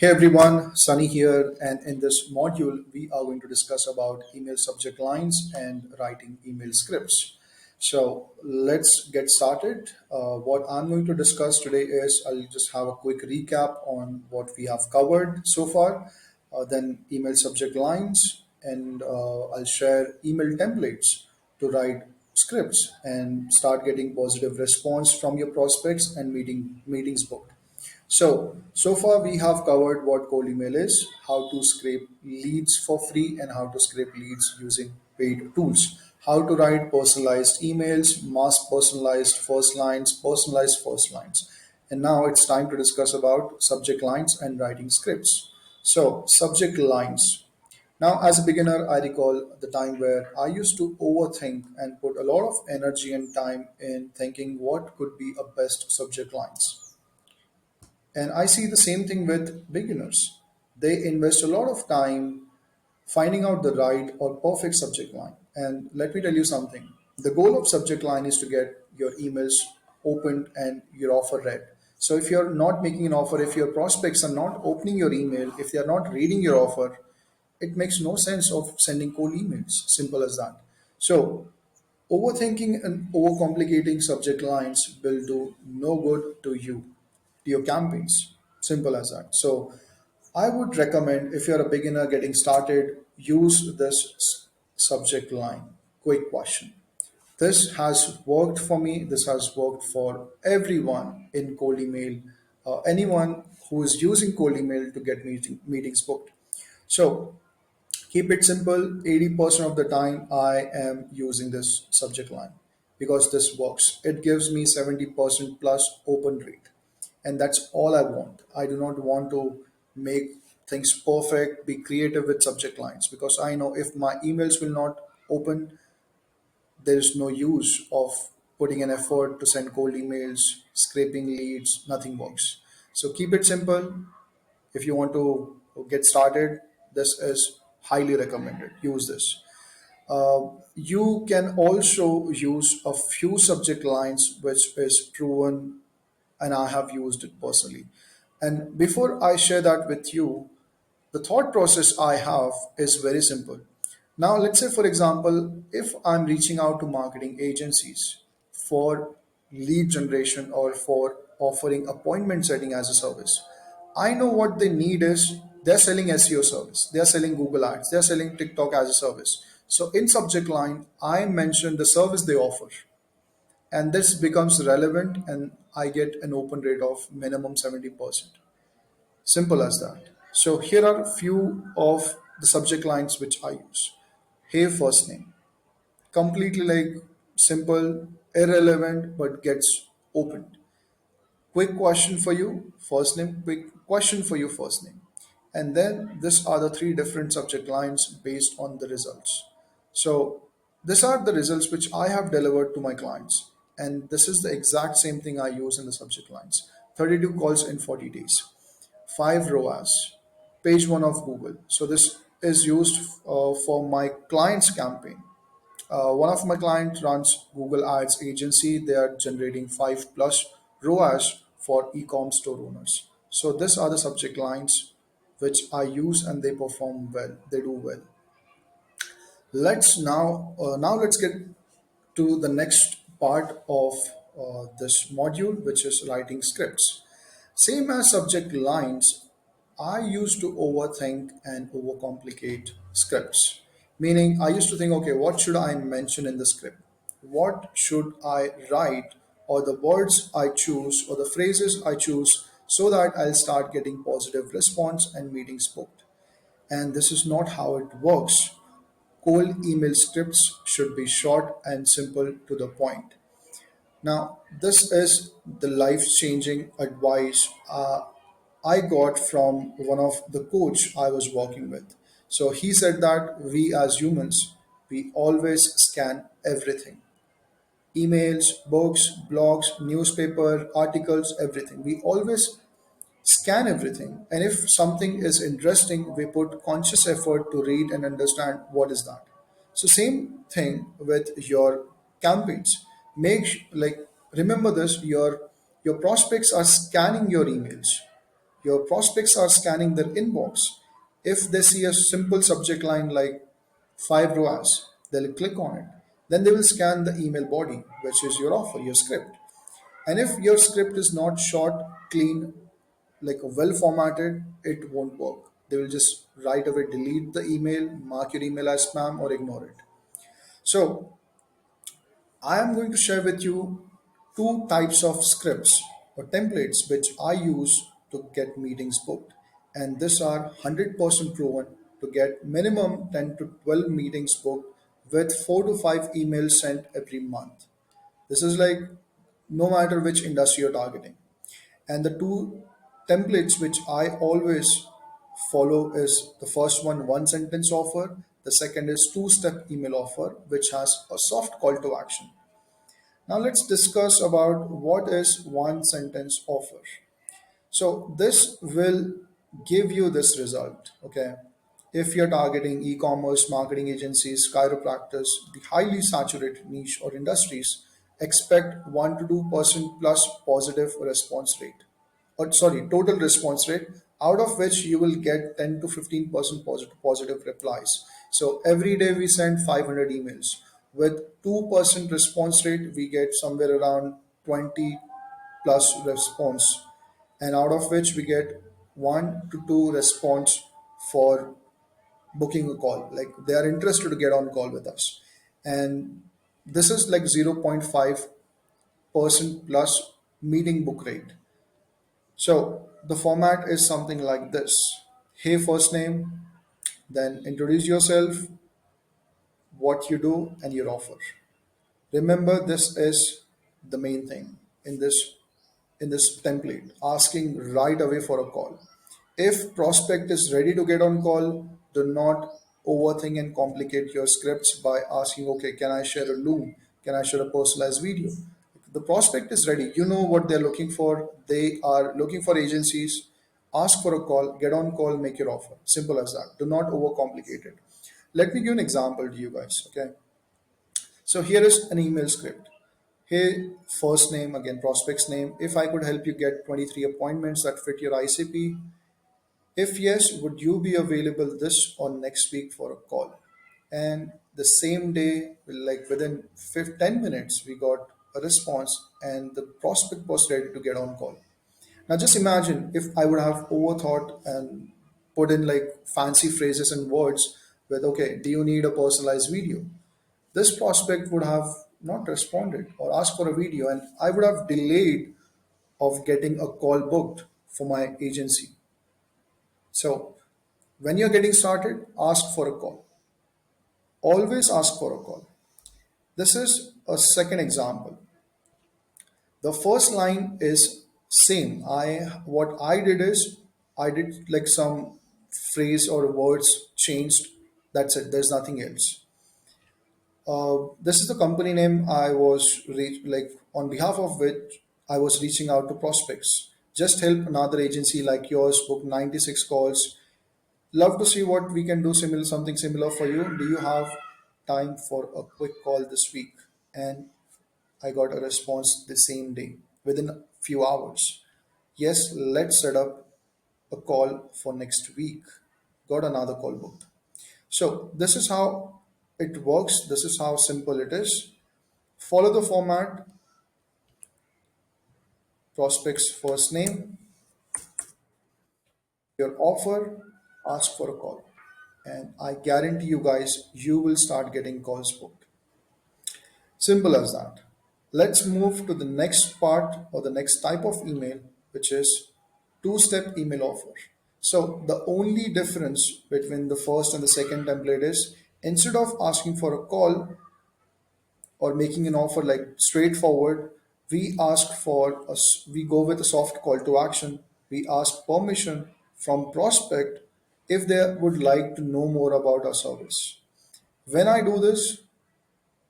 Hey everyone, Sunny here, and in this module, we are going to discuss about email subject lines and writing email scripts. So let's get started. What I'm going to discuss today is I'll just have a quick recap on what we have covered so far, then email subject lines, and I'll share email templates to write scripts and start getting positive response from your prospects and meetings booked. So far we have covered what cold email is, how to scrape leads for free, and how to scrape leads using paid tools. How to write personalized emails, mass personalized first lines. And now it's time to discuss about subject lines and writing scripts. So, subject lines. Now, as a beginner, I recall the time where I used to overthink and put a lot of energy and time in thinking what could be a best subject lines. And I see the same thing with beginners. They invest a lot of time finding out the right or perfect subject line. And let me tell you something, the goal of subject line is to get your emails opened and your offer read. So if you're not making an offer, if your prospects are not opening your email, if they're not reading your offer, it makes no sense of sending cold emails. Simple as that. So overthinking and overcomplicating subject lines will do no good to your campaigns. Simple as that. So I would recommend if you're a beginner getting started, use this subject line. Quick question. This has worked for me. This has worked for everyone in cold email. Anyone who is using cold email to get meetings booked. So keep it simple. 80% of the time, I am using this subject line because this works. It gives me 70% plus open rate. And that's all I want. I do not want to make things perfect, be creative with subject lines because I know if my emails will not open, there is no use of putting an effort to send cold emails, scraping leads, nothing works. So keep it simple. If you want to get started, this is highly recommended. Use this. You can also use a few subject lines which is proven and I have used it personally. And before I share that with you, the thought process I have is very simple. Now, let's say, for example, if I'm reaching out to marketing agencies for lead generation or for offering appointment setting as a service, I know what they need is they're selling SEO service, they're selling Google Ads, they're selling TikTok as a service. So, in subject line, I mention the service they offer and this becomes relevant and I get an open rate of minimum 70%. Simple as that. So here are a few of the subject lines which I use. Hey first name. Completely like simple, irrelevant, but gets opened. Quick question for you, first name, quick question for you, first name. And then these are the three different subject lines based on the results. So these are the results which I have delivered to my clients. And this is the exact same thing I use in the subject lines. 32 calls in 40 days, 5 ROAS, page 1 of Google. So this is used for my client's campaign. One of my clients runs Google Ads agency. They are generating 5 plus ROAS for e-com store owners. So these are the subject lines which I use and they perform well. They do well. Let's get to the next part of this module, which is writing scripts. Same as subject lines, I used to overthink and overcomplicate scripts. Meaning, I used to think, okay, what should I mention in the script? What should I write, or the words I choose, or the phrases I choose, so that I'll start getting positive response and meetings booked. And this is not how it works. Cold email scripts should be short and simple to the point. Now, this is the life changing advice I got from one of the coach I was working with. So he said that we as humans, we always scan everything, emails, books, blogs, newspaper, articles, everything. We always scan everything. And if something is interesting, we put conscious effort to read and understand what is that. So same thing with your campaigns. Like remember this, your prospects are scanning your emails. Your prospects are scanning their inbox. If they see a simple subject line like 5 ROAS, they'll click on it. Then they will scan the email body, which is your offer, your script. And if your script is not short, clean, like well formatted, it won't work. They will just right away delete the email, mark your email as spam, or ignore it. So I am going to share with you two types of scripts or templates which I use to get meetings booked. And these are 100% proven to get minimum 10 to 12 meetings booked with 4 to 5 emails sent every month. This is like no matter which industry you're targeting. And the two templates which I always follow is the first one sentence offer, the second is two-step email offer, which has a soft call to action. Now let's discuss about what is one sentence offer. So this will give you this result. Okay. If you're targeting e-commerce, marketing agencies, chiropractors, the highly saturated niche or industries, expect 1 to 2% plus positive response rate. Or sorry, total response rate, out of which you will get 10 to 15% positive replies. So every day we send 500 emails. With 2% response rate, we get somewhere around 20 plus response, and out of which we get 1 to 2 response for booking a call, like they are interested to get on call with us. And this is like 0.5% plus meeting book rate. So the format is something like this: hey, first name, then introduce yourself, what you do, and your offer. Remember, this is the main thing in this template, asking right away for a call. If prospect is ready to get on call, do not overthink and complicate your scripts by asking, okay, can I share a loom? Can I share a personalized video? The prospect is ready. You know what they're looking for. They are looking for agencies. Ask for a call, get on call, make your offer. Simple as that. Do not overcomplicate it. Let me give an example to you guys. Okay. So here is an email script. Hey, first name, again, prospect's name. If I could help you get 23 appointments that fit your ICP. If yes, would you be available this or next week for a call? And the same day, like within 10 minutes, we got a response and the prospect was ready to get on call. Now just imagine if I would have overthought and put in like fancy phrases and words with, okay, do you need a personalized video? This prospect would have not responded or asked for a video, and I would have delayed of getting a call booked for my agency. So when you're getting started, ask for a call. Always ask for a call. This is a second example. The first line is same. What I did is I did like some phrase or words changed. That's it. There's nothing else. This is the company name I was like on behalf of which I was reaching out to prospects. Just help another agency like yours book 96 calls. Love to see what we can do similar something similar for you. Do you have time for a quick call this week? And I got a response the same day within a few hours. Yes, let's set up a call for next week. Got another call booked. So this is how it works. This is how simple it is. Follow the format: prospect's first name, your offer, ask for a call. And I guarantee you guys, you will start getting calls booked. Simple as that. Let's move to the next part or the next type of email, which is two-step email offer. So the only difference between the first and the second template is instead of asking for a call or making an offer like straightforward, we go with a soft call to action. We ask permission from prospect if they would like to know more about our service. When I do this,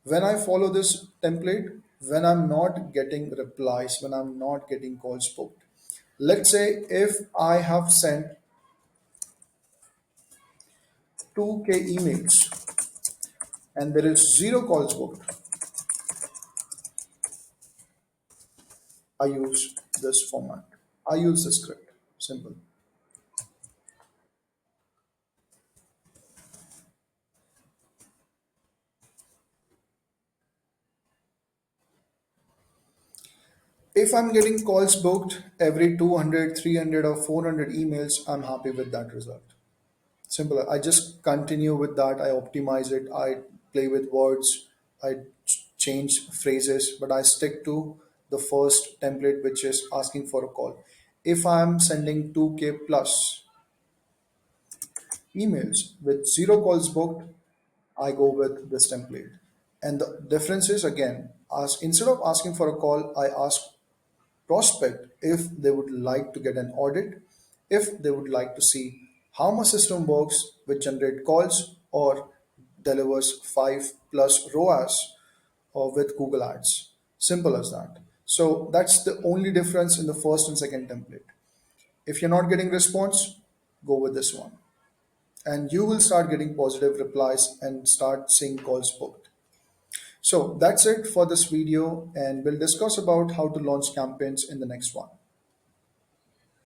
when I follow this template, when I'm not getting replies, when I'm not getting calls booked. Let's say if I have sent 2K emails and there is zero calls booked, I use this format. I use the script. Simple. If I'm getting calls booked every 200, 300, or 400 emails, I'm happy with that result. Simple. I just continue with that. I optimize it. I play with words. I change phrases, but I stick to the first template, which is asking for a call. If I'm sending 2K plus emails with zero calls booked, I go with this template. And the difference is again, instead of asking for a call, I ask prospect if they would like to get an audit, if they would like to see how my system works, which generate calls or delivers 5 plus ROAS or with Google Ads. Simple as that. So that's the only difference in the first and second template. If you're not getting response, go with this one. And you will start getting positive replies and start seeing calls booked. So that's it for this video, and we'll discuss about how to launch campaigns in the next one.